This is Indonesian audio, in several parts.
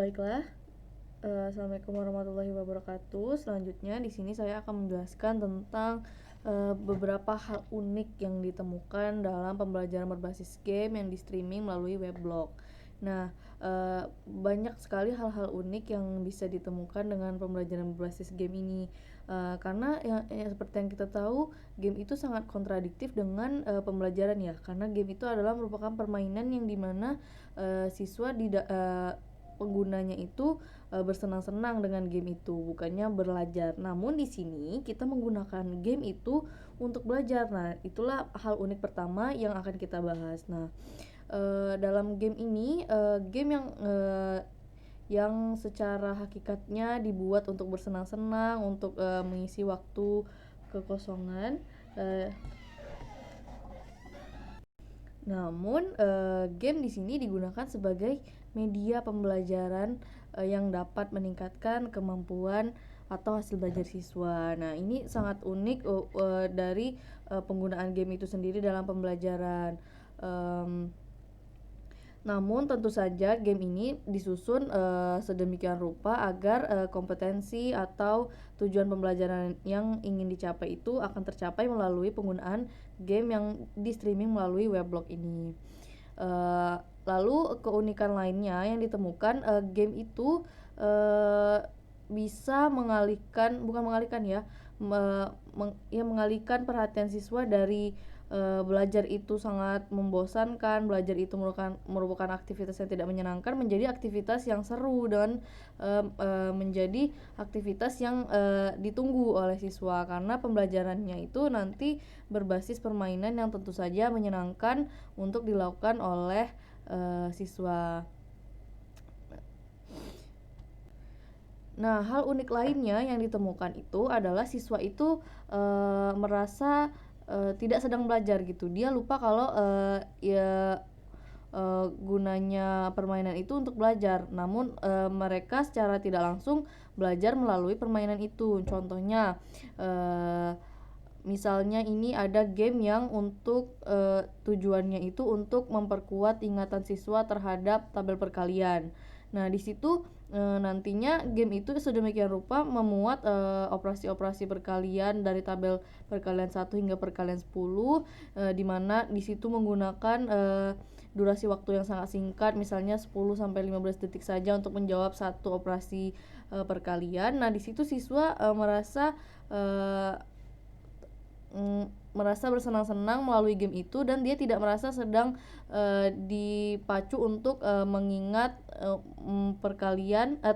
Baiklah, Assalamualaikum warahmatullahi wabarakatuh. Selanjutnya di sini saya akan menjelaskan tentang beberapa hal unik yang ditemukan dalam pembelajaran berbasis game yang di streaming melalui weblog. Nah, banyak sekali hal-hal unik yang bisa ditemukan dengan pembelajaran berbasis game ini. Karena seperti yang kita tahu, game itu sangat kontradiktif dengan pembelajaran ya. Karena game itu adalah merupakan permainan yang dimana siswa penggunanya itu bersenang-senang dengan game itu, bukannya belajar. Namun di sini kita menggunakan game itu untuk belajar. Nah, itulah hal unik pertama yang akan kita bahas. Nah, dalam game ini, game yang secara hakikatnya dibuat untuk bersenang-senang, untuk mengisi waktu kekosongan. Namun game di sini digunakan sebagai media pembelajaran yang dapat meningkatkan kemampuan atau hasil belajar siswa. Nah, ini sangat unik dari penggunaan game itu sendiri dalam pembelajaran. Namun tentu saja game ini disusun sedemikian rupa agar kompetensi atau tujuan pembelajaran yang ingin dicapai itu akan tercapai melalui penggunaan game yang di streaming melalui weblog ini. Lalu keunikan lainnya yang ditemukan, game itu bisa mengalihkan perhatian siswa dari belajar itu sangat membosankan, belajar itu merupakan aktivitas yang tidak menyenangkan, menjadi aktivitas yang seru dan menjadi aktivitas yang ditunggu oleh siswa, karena pembelajarannya itu nanti berbasis permainan yang tentu saja menyenangkan untuk dilakukan oleh siswa. Nah, hal unik lainnya yang ditemukan itu adalah siswa itu merasa tidak sedang belajar gitu. Dia lupa kalau gunanya permainan itu untuk belajar. Namun mereka secara tidak langsung belajar melalui permainan itu. Contohnya, misalnya ini ada game yang untuk tujuannya itu untuk memperkuat ingatan siswa terhadap tabel perkalian. Nah, di situ nantinya game itu sedemikian rupa memuat operasi-operasi perkalian dari tabel perkalian 1 hingga perkalian 10, di mana di situ menggunakan durasi waktu yang sangat singkat, misalnya 10 sampai 15 detik saja untuk menjawab satu operasi perkalian. Nah, di situ siswa merasa bersenang-senang melalui game itu, dan dia tidak merasa sedang dipacu untuk mengingat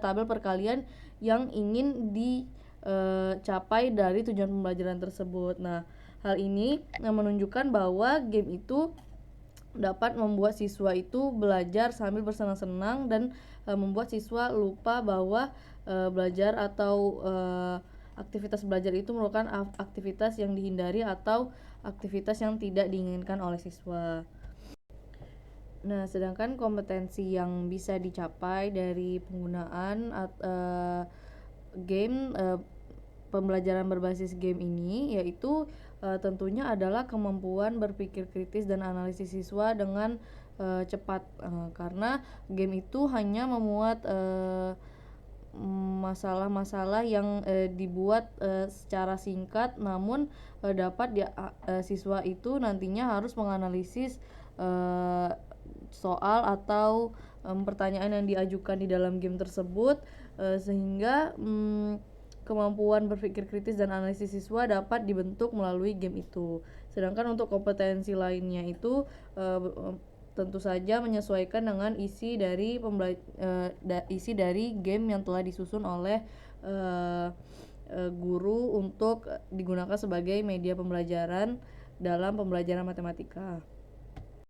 tabel perkalian yang ingin dicapai dari tujuan pembelajaran tersebut. Nah, hal ini menunjukkan bahwa game itu dapat membuat siswa itu belajar sambil bersenang-senang dan membuat siswa lupa bahwa belajar atau aktivitas belajar itu merupakan aktivitas yang dihindari atau aktivitas yang tidak diinginkan oleh siswa. Nah, sedangkan kompetensi yang bisa dicapai dari penggunaan game pembelajaran berbasis game ini yaitu tentunya adalah kemampuan berpikir kritis dan analisis siswa dengan cepat, karena game itu hanya memuat masalah-masalah yang dibuat secara singkat, namun dapat siswa itu nantinya harus menganalisis soal atau pertanyaan yang diajukan di dalam game tersebut, sehingga kemampuan berpikir kritis dan analisis siswa dapat dibentuk melalui game itu. Sedangkan untuk kompetensi lainnya itu tentu saja menyesuaikan dengan isi dari game yang telah disusun oleh guru untuk digunakan sebagai media pembelajaran dalam pembelajaran matematika.